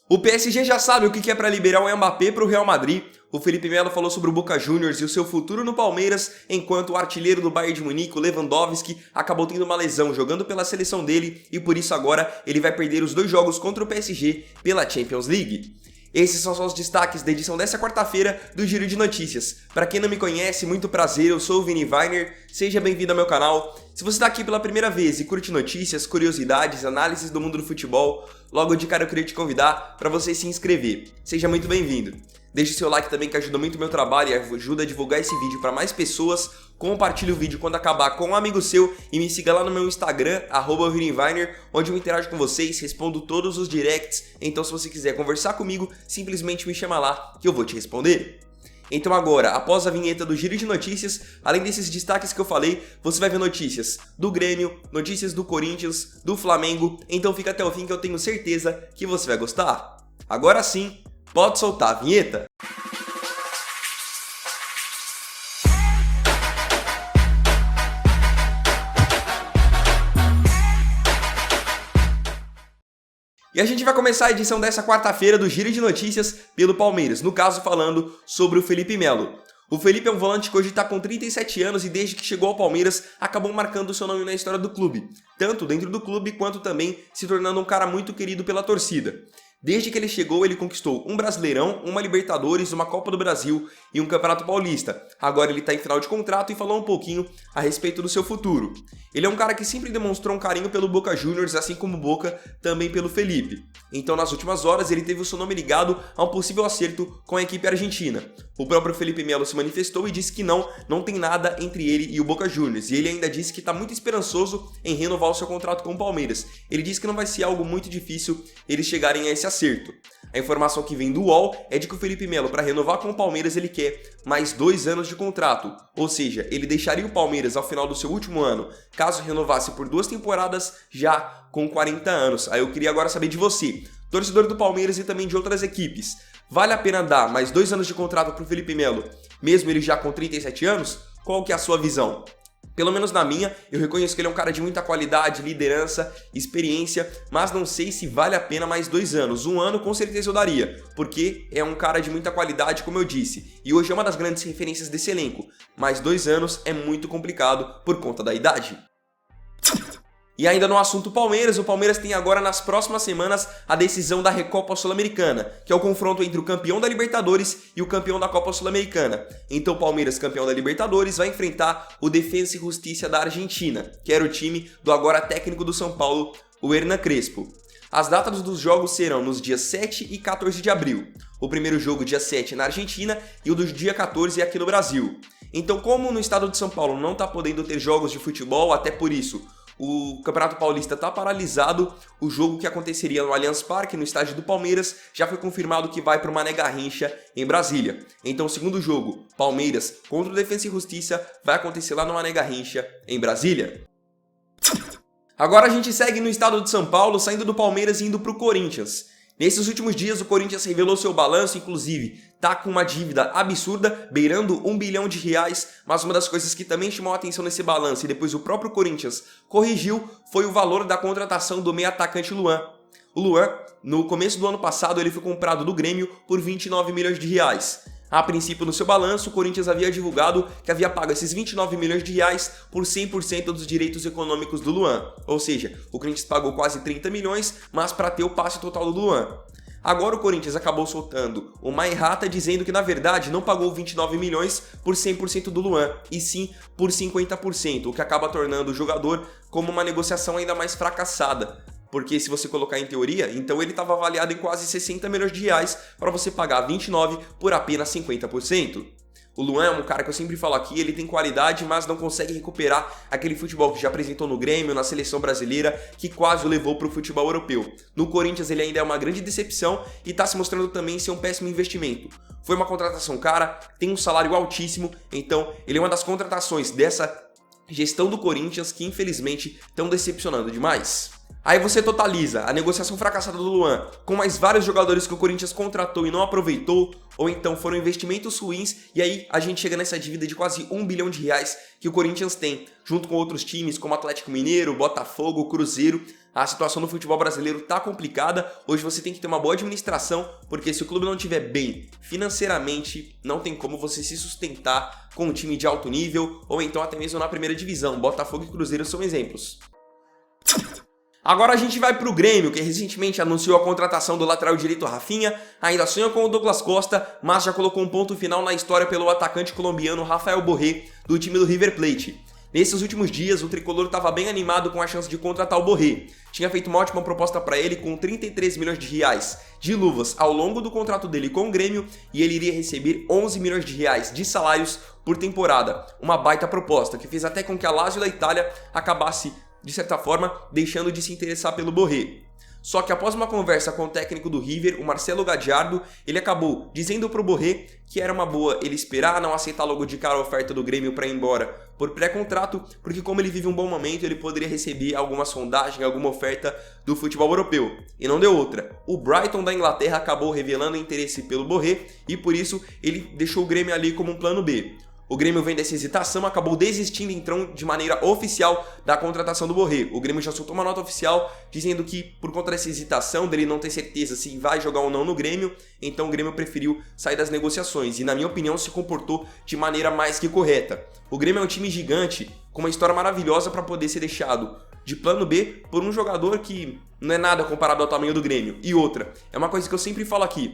O PSG já sabe o que é para liberar o Mbappé para o Real Madrid. O Felipe Melo falou sobre o Boca Juniors e o seu futuro no Palmeiras, enquanto o artilheiro do Bayern de Munique, o Lewandowski, acabou tendo uma lesão jogando pela seleção dele e por isso agora ele vai perder os 2 jogos contra o PSG pela Champions League. Esses são só os destaques da edição dessa quarta-feira do Giro de Notícias. Para quem não me conhece, muito prazer, eu sou o Vini Weiner, seja bem-vindo ao meu canal. Se você está aqui pela primeira vez e curte notícias, curiosidades, análises do mundo do futebol, logo de cara eu queria te convidar para você se inscrever. Seja muito bem-vindo. Deixe o seu like também que ajuda muito o meu trabalho e ajuda a divulgar esse vídeo para mais pessoas. Compartilhe o vídeo quando acabar com um amigo seu e me siga lá no meu Instagram, @ViniWeiner, onde eu interajo com vocês, respondo todos os directs. Então se você quiser conversar comigo, simplesmente me chama lá que eu vou te responder. Então agora, após a vinheta do Giro de Notícias, além desses destaques que eu falei, você vai ver notícias do Grêmio, notícias do Corinthians, do Flamengo, então fica até o fim que eu tenho certeza que você vai gostar. Agora sim, pode soltar a vinheta. E a gente vai começar a edição dessa quarta-feira do Giro de Notícias pelo Palmeiras, no caso falando sobre o Felipe Melo. O Felipe é um volante que hoje está com 37 anos e desde que chegou ao Palmeiras acabou marcando o seu nome na história do clube, tanto dentro do clube quanto também se tornando um cara muito querido pela torcida. Desde que ele chegou, ele conquistou um Brasileirão, uma Libertadores, uma Copa do Brasil e um Campeonato Paulista. Agora ele está em final de contrato e falou um pouquinho a respeito do seu futuro. Ele é um cara que sempre demonstrou um carinho pelo Boca Juniors, assim como o Boca também pelo Felipe. Então, nas últimas horas, ele teve o seu nome ligado a um possível acerto com a equipe argentina. O próprio Felipe Melo se manifestou e disse que não tem nada entre ele e o Boca Juniors. E ele ainda disse que está muito esperançoso em renovar o seu contrato com o Palmeiras. Ele disse que não vai ser algo muito difícil eles chegarem a esse acerto. A informação que vem do UOL é de que o Felipe Melo, para renovar com o Palmeiras, ele quer mais 2 anos de contrato. Ou seja, ele deixaria o Palmeiras ao final do seu último ano, caso renovasse por 2 temporadas, já com 40 anos. Aí eu queria agora saber de você, torcedor do Palmeiras e também de outras equipes. Vale a pena dar mais 2 anos de contrato para o Felipe Melo, mesmo ele já com 37 anos? Qual que é a sua visão? Pelo menos na minha, eu reconheço que ele é um cara de muita qualidade, liderança, experiência, mas não sei se vale a pena mais 2 anos. 1 ano com certeza eu daria, porque é um cara de muita qualidade, como eu disse, e hoje é uma das grandes referências desse elenco. Mais 2 anos é muito complicado por conta da idade. E ainda no assunto Palmeiras, o Palmeiras tem agora nas próximas semanas a decisão da Recopa Sul-Americana, que é o confronto entre o campeão da Libertadores e o campeão da Copa Sul-Americana. Então o Palmeiras, campeão da Libertadores, vai enfrentar o Defensa e Justiça da Argentina, que era o time do agora técnico do São Paulo, o Hernan Crespo. As datas dos jogos serão nos dias 7 e 14 de abril. O primeiro jogo dia 7 na Argentina e o do dia 14 aqui no Brasil. Então, como no estado de São Paulo não está podendo ter jogos de futebol, até por isso o Campeonato Paulista está paralisado, o jogo que aconteceria no Allianz Parque, no estádio do Palmeiras, já foi confirmado que vai para o Mané Garrincha, em Brasília. Então o segundo jogo, Palmeiras contra o Defensa e Justiça, vai acontecer lá no Mané Garrincha, em Brasília. Agora a gente segue no estado de São Paulo, saindo do Palmeiras e indo para o Corinthians. Nesses últimos dias, o Corinthians revelou seu balanço, inclusive tá com uma dívida absurda, beirando R$1 bilhão, mas uma das coisas que também chamou a atenção nesse balanço e depois o próprio Corinthians corrigiu foi o valor da contratação do meio atacante Luan. O Luan, no começo do ano passado, ele foi comprado do Grêmio por R$29 milhões. A princípio, no seu balanço, o Corinthians havia divulgado que havia pago esses R$29 milhões por 100% dos direitos econômicos do Luan. Ou seja, o Corinthians pagou quase 30 milhões, mas para ter o passe total do Luan. Agora o Corinthians acabou soltando uma errata dizendo que, na verdade, não pagou 29 milhões por 100% do Luan, e sim por 50%, o que acaba tornando o jogador como uma negociação ainda mais fracassada. Porque se você colocar em teoria, então ele estava avaliado em quase R$60 milhões para você pagar 29 por apenas 50%. O Luan é um cara que eu sempre falo aqui, ele tem qualidade, mas não consegue recuperar aquele futebol que já apresentou no Grêmio, na seleção brasileira, que quase o levou para o futebol europeu. No Corinthians ele ainda é uma grande decepção e está se mostrando também ser um péssimo investimento. Foi uma contratação cara, tem um salário altíssimo, então ele é uma das contratações dessa gestão do Corinthians que infelizmente estão decepcionando demais. Aí você totaliza a negociação fracassada do Luan com mais vários jogadores que o Corinthians contratou e não aproveitou, ou então foram investimentos ruins, e aí a gente chega nessa dívida de quase R$1 bilhão que o Corinthians tem, junto com outros times como Atlético Mineiro, Botafogo, Cruzeiro. A situação do futebol brasileiro tá complicada, hoje você tem que ter uma boa administração, porque se o clube não estiver bem financeiramente, não tem como você se sustentar com um time de alto nível, ou então até mesmo na primeira divisão. Botafogo e Cruzeiro são exemplos. Agora a gente vai pro Grêmio, que recentemente anunciou a contratação do lateral direito Rafinha, ainda sonha com o Douglas Costa, mas já colocou um ponto final na história pelo atacante colombiano Rafael Borré, do time do River Plate. Nesses últimos dias, o tricolor estava bem animado com a chance de contratar o Borré. Tinha feito uma ótima proposta para ele com 33 milhões de reais de luvas ao longo do contrato dele com o Grêmio, e ele iria receber 11 milhões de reais de salários por temporada. Uma baita proposta que fez até com que a Lazio da Itália acabasse, de certa forma, deixando de se interessar pelo Borré. Só que após uma conversa com o técnico do River, o Marcelo Gadiardo, ele acabou dizendo pro Borré que era uma boa ele esperar, não aceitar logo de cara a oferta do Grêmio para ir embora por pré-contrato, porque como ele vive um bom momento, ele poderia receber alguma sondagem, alguma oferta do futebol europeu. E não deu outra. O Brighton da Inglaterra acabou revelando interesse pelo Borré e por isso ele deixou o Grêmio ali como um plano B. O Grêmio, vendo essa hesitação, acabou desistindo então de maneira oficial da contratação do Borré. O Grêmio já soltou uma nota oficial dizendo que, por conta dessa hesitação, dele não ter certeza se vai jogar ou não no Grêmio, então o Grêmio preferiu sair das negociações e, na minha opinião, se comportou de maneira mais que correta. O Grêmio é um time gigante, com uma história maravilhosa para poder ser deixado de plano B por um jogador que não é nada comparado ao tamanho do Grêmio. E outra, é uma coisa que eu sempre falo aqui.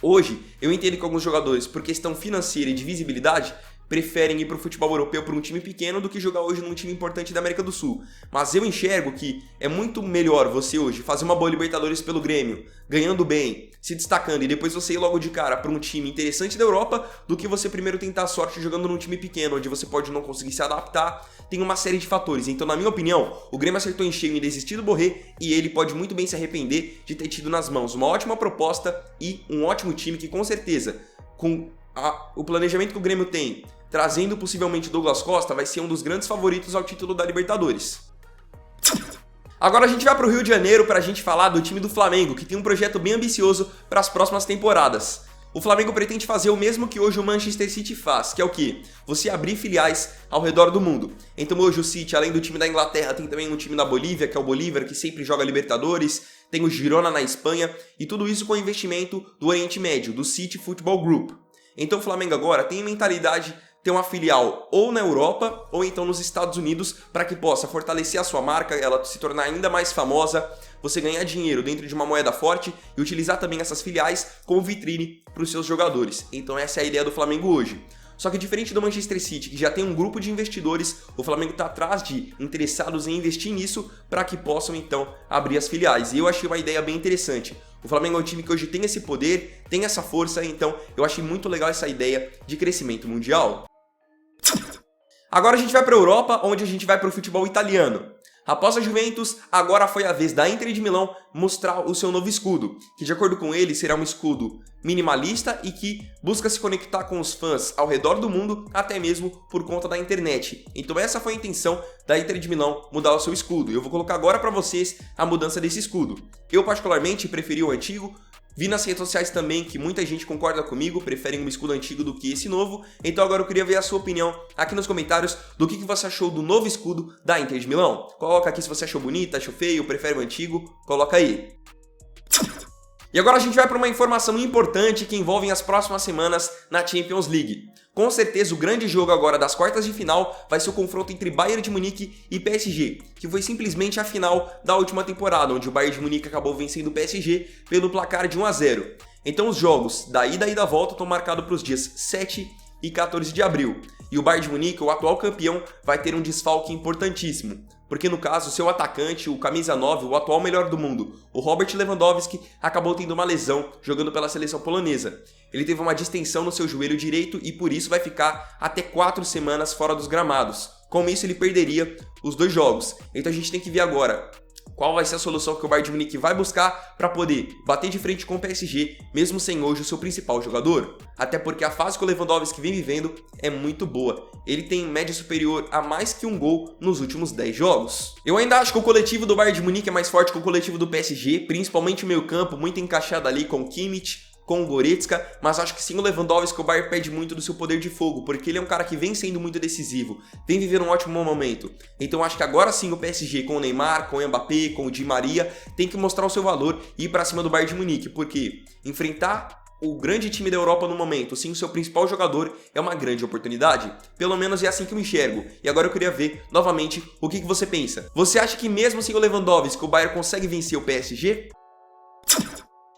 Hoje, eu entendo que alguns jogadores, por questão financeira e de visibilidade, preferem ir para o futebol europeu por um time pequeno do que jogar hoje num time importante da América do Sul. Mas eu enxergo que é muito melhor você hoje fazer uma boa Libertadores pelo Grêmio, ganhando bem, se destacando, e depois você ir logo de cara para um time interessante da Europa, do que você primeiro tentar a sorte jogando num time pequeno, onde você pode não conseguir se adaptar. Tem uma série de fatores. Então, na minha opinião, o Grêmio acertou em cheio em desistir do Borré, e ele pode muito bem se arrepender de ter tido nas mãos uma ótima proposta e um ótimo time que, com certeza, com o planejamento que o Grêmio tem, trazendo possivelmente Douglas Costa, vai ser um dos grandes favoritos ao título da Libertadores. Agora a gente vai para o Rio de Janeiro para a gente falar do time do Flamengo, que tem um projeto bem ambicioso para as próximas temporadas. O Flamengo pretende fazer o mesmo que hoje o Manchester City faz, que é o quê? Você abrir filiais ao redor do mundo. Então hoje o City, além do time da Inglaterra, tem também um time na Bolívia, que é o Bolívar, que sempre joga Libertadores, tem o Girona na Espanha, e tudo isso com investimento do Oriente Médio, do City Football Group. Então o Flamengo agora tem a mentalidade ter uma filial ou na Europa ou então nos Estados Unidos para que possa fortalecer a sua marca, ela se tornar ainda mais famosa, você ganhar dinheiro dentro de uma moeda forte e utilizar também essas filiais como vitrine para os seus jogadores. Então essa é a ideia do Flamengo hoje. Só que diferente do Manchester City, que já tem um grupo de investidores, o Flamengo está atrás de interessados em investir nisso para que possam então abrir as filiais. E eu achei uma ideia bem interessante. O Flamengo é um time que hoje tem esse poder, tem essa força, então eu achei muito legal essa ideia de crescimento mundial. Agora a gente vai para a Europa, onde a gente vai para o futebol italiano. Após a Juventus, agora foi a vez da Inter de Milão mostrar o seu novo escudo, que de acordo com ele será um escudo minimalista e que busca se conectar com os fãs ao redor do mundo, até mesmo por conta da internet. Então essa foi a intenção da Inter de Milão mudar o seu escudo. Eu vou colocar agora para vocês a mudança desse escudo. Eu particularmente preferi o antigo. Vi nas redes sociais também que muita gente concorda comigo, preferem um escudo antigo do que esse novo, então agora eu queria ver a sua opinião aqui nos comentários do que você achou do novo escudo da Inter de Milão. Coloca aqui se você achou bonito, achou feio, prefere o antigo, coloca aí. E agora a gente vai para uma informação importante que envolve as próximas semanas na Champions League. Com certeza o grande jogo agora das quartas de final vai ser o confronto entre Bayern de Munique e PSG, que foi simplesmente a final da última temporada, onde o Bayern de Munique acabou vencendo o PSG pelo placar de 1-0. Então os jogos da ida e da volta estão marcados para os dias 7 e 14 de abril. E o Bayern de Munique, o atual campeão, vai ter um desfalque importantíssimo. Porque no caso, seu atacante, o camisa 9, o atual melhor do mundo, o Robert Lewandowski, acabou tendo uma lesão jogando pela seleção polonesa. Ele teve uma distensão no seu joelho direito e por isso vai ficar até 4 semanas fora dos gramados. Com isso ele perderia os 2 jogos. Então a gente tem que ver agora qual vai ser a solução que o Bayern de Munique vai buscar para poder bater de frente com o PSG, mesmo sem hoje o seu principal jogador. Até porque a fase que o Lewandowski vem vivendo é muito boa. Ele tem média superior a mais que um gol nos últimos 10 jogos. Eu ainda acho que o coletivo do Bayern de Munique é mais forte que o coletivo do PSG, principalmente o meio-campo, muito encaixado ali com o Kimmich, com o Goretzka, mas acho que sim o Lewandowski, o Bayern perde muito do seu poder de fogo, porque ele é um cara que vem sendo muito decisivo, vem vivendo um ótimo momento. Então acho que agora sim o PSG com o Neymar, com o Mbappé, com o Di Maria, tem que mostrar o seu valor e ir pra cima do Bayern de Munique, porque enfrentar o grande time da Europa no momento, sim o seu principal jogador, é uma grande oportunidade. Pelo menos é assim que eu me enxergo. E agora eu queria ver, novamente, o que você pensa. Você acha que mesmo sem o Lewandowski, o Bayern consegue vencer o PSG?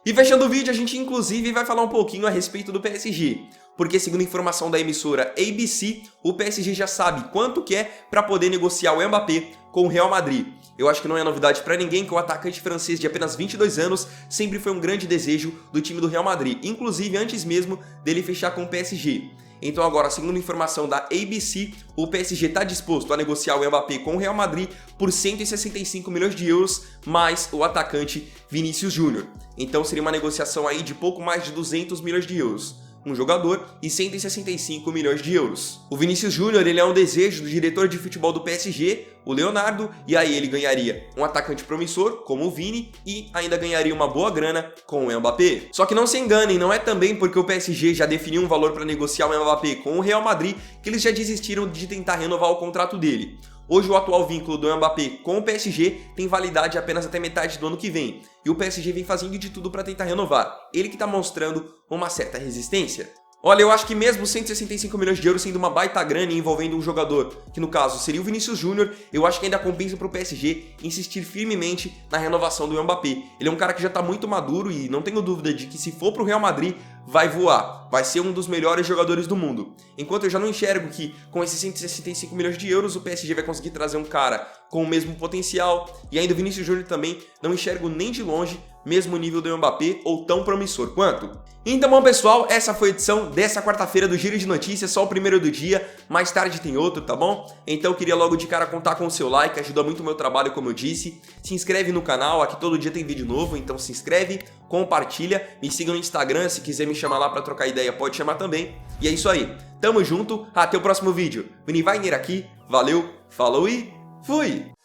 E fechando o vídeo, a gente inclusive vai falar um pouquinho a respeito do PSG, porque segundo informação da emissora ABC, o PSG já sabe quanto que é para poder negociar o Mbappé com o Real Madrid. Eu acho que não é novidade para ninguém que o atacante francês de apenas 22 anos sempre foi um grande desejo do time do Real Madrid, inclusive antes mesmo dele fechar com o PSG. Então agora, segundo informação da ABC, o PSG está disposto a negociar o Mbappé com o Real Madrid por 165 milhões de euros, mais o atacante Vinícius Júnior. Então seria uma negociação aí de pouco mais de 200 milhões de euros. Um jogador e 165 milhões de euros. O Vinícius Júnior, ele é um desejo do diretor de futebol do PSG, o Leonardo, e aí ele ganharia um atacante promissor, como o Vini, e ainda ganharia uma boa grana com o Mbappé. Só que não se enganem, não é também porque o PSG já definiu um valor para negociar o Mbappé com o Real Madrid que eles já desistiram de tentar renovar o contrato dele. Hoje o atual vínculo do Mbappé com o PSG tem validade apenas até metade do ano que vem, e o PSG vem fazendo de tudo para tentar renovar, ele que está mostrando uma certa resistência. Olha, eu acho que mesmo 165 milhões de euros sendo uma baita grana e envolvendo um jogador, que no caso seria o Vinícius Júnior, eu acho que ainda compensa para o PSG insistir firmemente na renovação do Mbappé. Ele é um cara que já está muito maduro e não tenho dúvida de que se for para o Real Madrid, vai voar, vai ser um dos melhores jogadores do mundo. Enquanto eu já não enxergo que com esses 165 milhões de euros o PSG vai conseguir trazer um cara com o mesmo potencial, e ainda o Vinícius Júnior também não enxergo nem de longe mesmo nível do Mbappé ou tão promissor quanto. Então, bom pessoal, essa foi a edição dessa quarta-feira do Giro de Notícias, só o primeiro do dia, mais tarde tem outro, tá bom? Então eu queria logo de cara contar com o seu like, ajuda muito o meu trabalho, como eu disse. Se inscreve no canal, aqui todo dia tem vídeo novo, então se inscreve, compartilha, me siga no Instagram, se quiser me chamar lá pra trocar ideia pode chamar também. E é isso aí, tamo junto, até o próximo vídeo. Vini Wagner aqui, valeu, falou e fui!